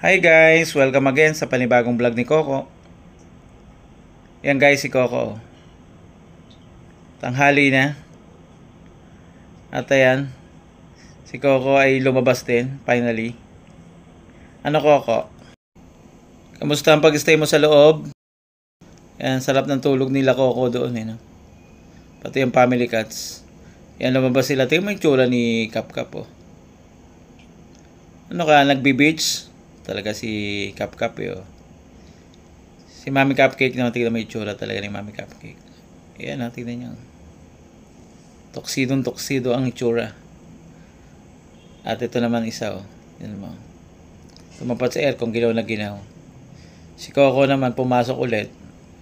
Hi guys! Welcome again sa panibagong vlog ni Coco. Yan guys, si Coco. Tanghali na. At ayan, si Coco ay lumabas din, finally. Ano Coco? Kamusta ang pag-stay mo sa loob? Yan, sarap ng tulog nila Coco doon no? Pati yung family cats. Yan, lumabas sila. Tingnan mo yung tsura ni Cap Cap Ano ka, nagbi-beach? Talaga si Cap Cap Si Mami Cupcake naman, tignan mo yung itsura talaga ni Mami Cupcake. Ayan tignan nyo. Toksido ang itsura. At ito naman isa Yan mo. Tumapat sa aircon, ginaw na ginaw. Si Coco naman pumasok ulit.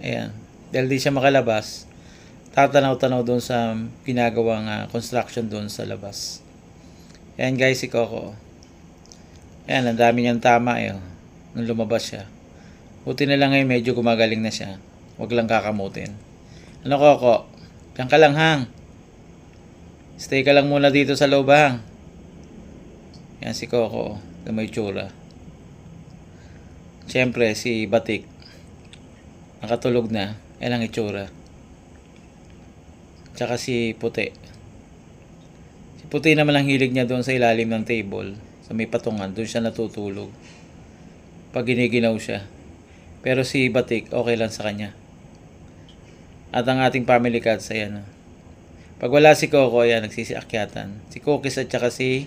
Ayan. Dahil di siya makalabas, tatanaw-tanaw doon sa ginagawang construction doon sa labas. Ayan guys, si Coco. Ayan, ang dami niyang tama nung lumabas siya. Buti na lang ngayon medyo gumagaling na siya. Huwag lang kakamutin. Ano Coco? Diyan ka lang hang. Stay ka lang muna dito sa loob hang. Yan si Coco. May tsura. Siyempre si Batik. Nakatulog na. Yan ang itsura. Tsaka si Puti. Si Puti naman ang hilig niya doon sa ilalim ng table. Sa may patungan, doon siya natutulog pag giniginaw siya. Pero si Batik, okay lang sa kanya. At ang ating family cats, ayan pag wala si Coco, ayan, nagsisiakyatan. Si Cookies at saka si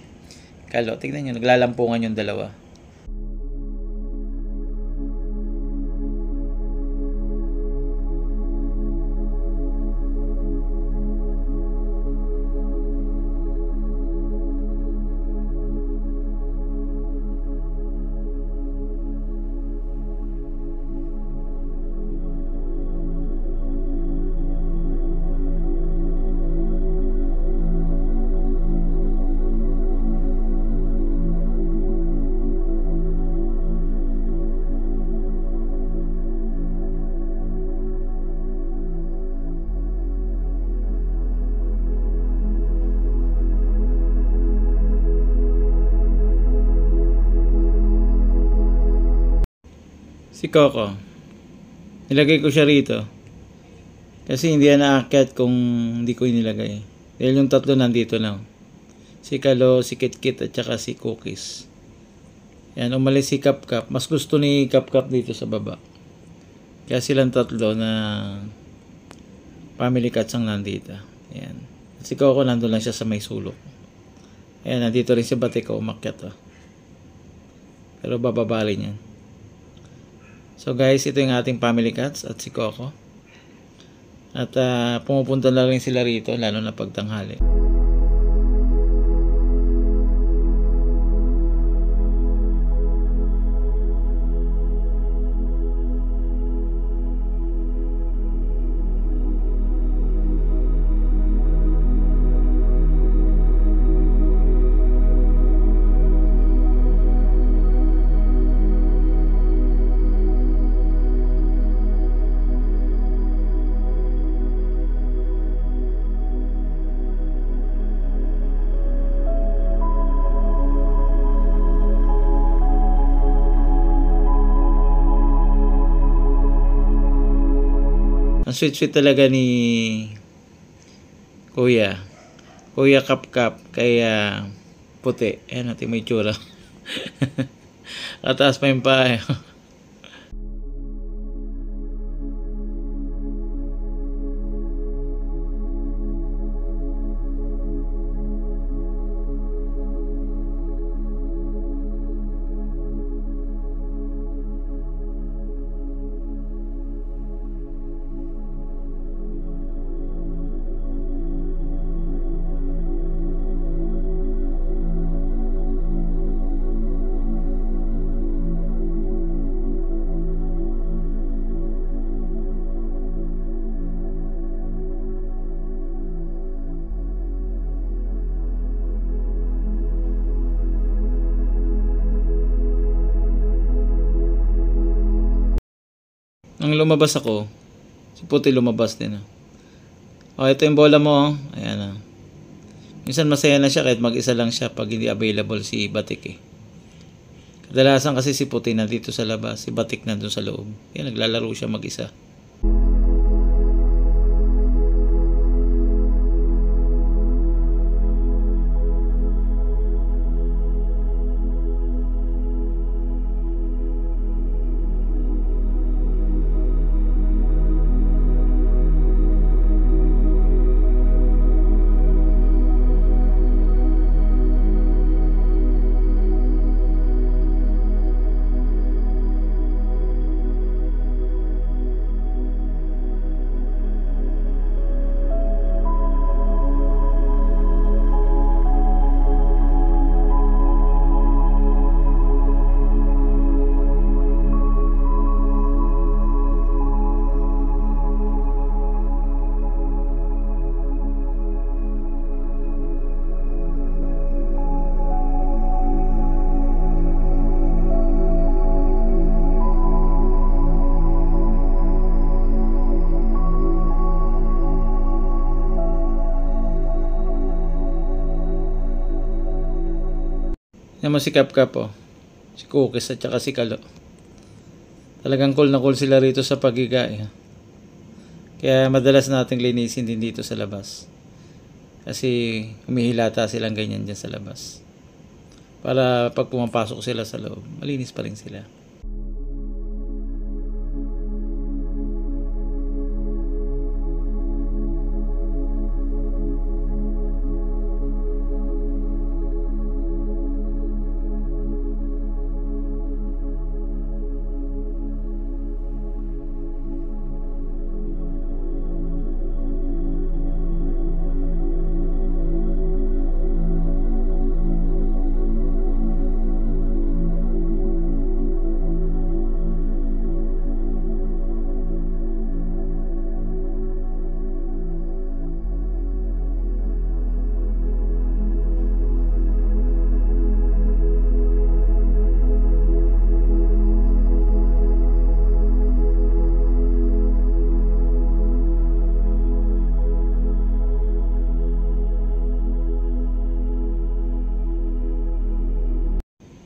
Kalo. Tignan nyo, naglalampungan yung dalawa. Si Coco, nilagay ko siya rito kasi hindi yan naakyat kung hindi ko inilagay. Dahil yung tatlo nandito na. Si Kalo, si Kitkit at saka si Cookies. Yan, umalis si Cap Cap. Mas gusto ni Cap Cap dito sa baba. Kaya silang tatlo na family cats ang nandito. Yan. At si Coco nandun lang siya sa may sulok. Ayan, nandito rin si Batik umakyat Pero bababali niyan. So guys, ito yung ating family cats at si Coco. At pumupunta na rin sila rito, lalo na pagtanghali. Ang sweet talaga ni Kuya Cap Cap kaya Puti. Ayan natin may tsura. Kataas pa yung paa Nang lumabas ako, si Puti lumabas din ito yung bola mo ayan Minsan masaya na siya kahit mag-isa lang siya pag hindi available si Batik Kadalasan kasi si Puti na dito sa labas, si Batik na doon sa loob. Yan, naglalaro siya mag-isa. Yan mo si Kapkap oh. Si Cookies at saka si Kalo. Talagang cool na cool sila rito sa pagiga eh. Kaya madalas nating linisin din dito sa labas. Kasi humihilata silang ganyan dyan sa labas. Para pag pumapasok sila sa loob, malinis pa rin sila.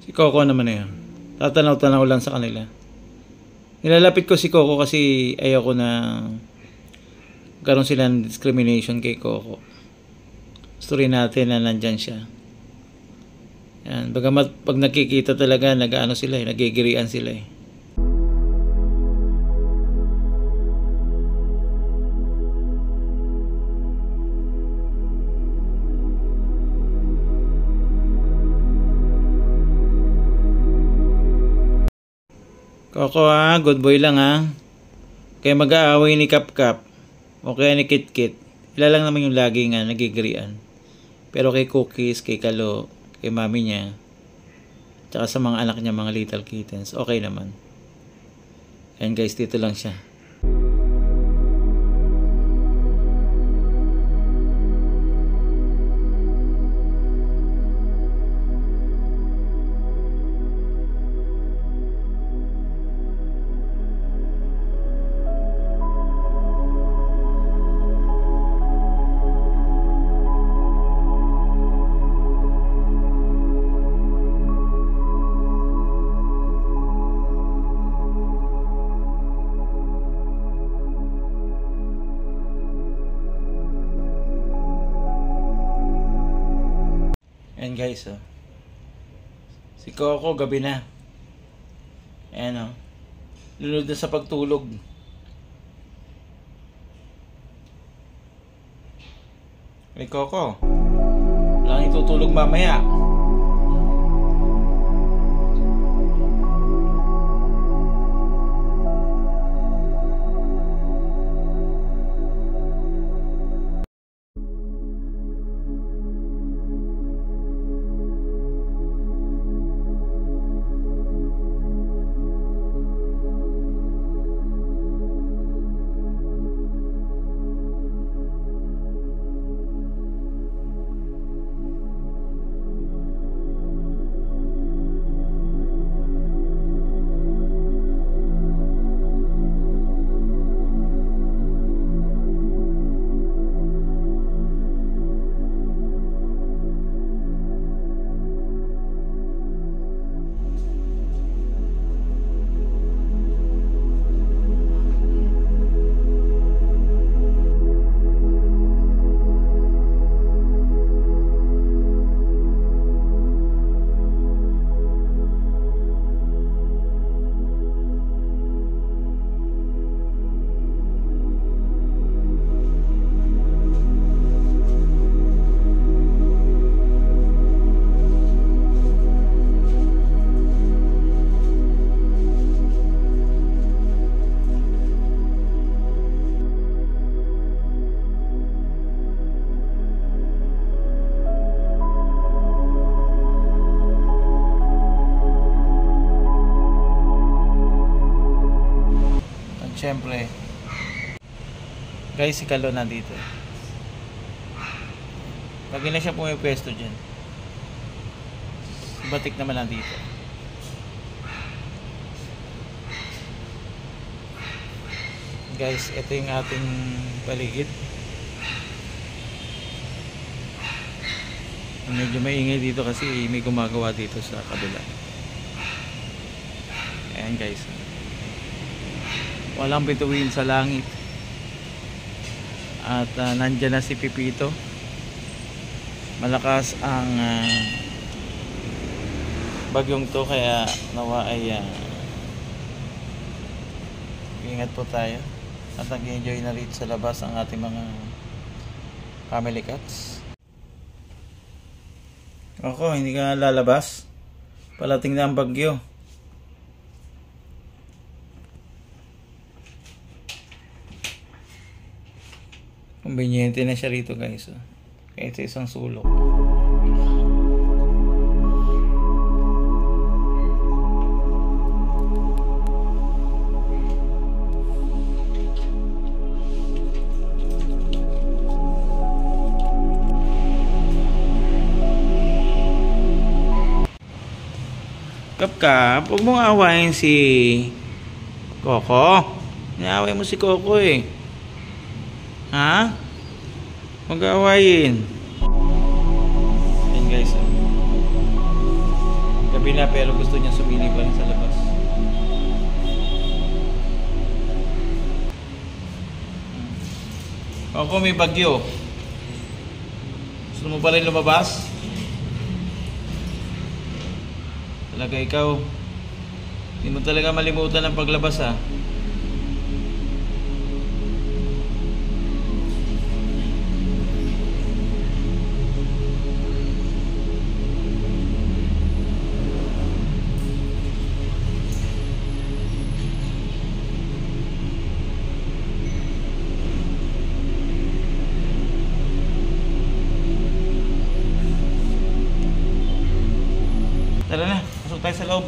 Si Coco naman na yun. Tatanaw-tanaw lang sa kanila. Nilalapit ko si Coco kasi ayaw ko na karon sila ng discrimination kay Coco. Gusto rin natin na nandyan siya. Yan. Bagamat pag nakikita talaga, nag-ano sila eh, nagigirian sila eh. Coco ha, good boy lang ha. Kaya mag-aaway ni Kapkap o kaya ni Kitkit. Ila lang naman yung lagi nga nagigirian. Pero kay Cookies, kay Kalo, kay mami niya, tsaka sa mga anak niya, mga little kittens, okay naman. Ayan guys, dito lang siya. Ayan guys, oh. Si Coco gabi na. Ayan oh. Lunod na sa pagtulog. Hey Coco, wala kang itutulog mamaya. syempre, guys, si Kalo nandito. Lagi na siya pumipwesto dyan. Si Batik naman nandito. Guys, ito yung ating paligid. Medyo maingay dito kasi may gumagawa dito sa kabila. Ayan guys, walang bituin sa langit. At nandyan na si Pipito. Malakas ang bagyong to, kaya nawa ay ingat po tayo at nag-enjoy na rin sa labas ang ating mga family cats. Ako, hindi ka lalabas, palating na ang bagyo. Kumbinyente na siya rito guys, kahit sa isang sulok. Kap, huwag mong awayin si Coco. Inaaway mo si Coco eh. Ha? Huwag awayin. Ayan guys, gabi na pero gusto niya sumili pa rin sa labas. Coco, may bagyo. Gusto mo pa rin lumabas? Talaga ikaw, hindi mo talaga malimutan ang paglabas ha. Tara na, pasok tayo sa loob.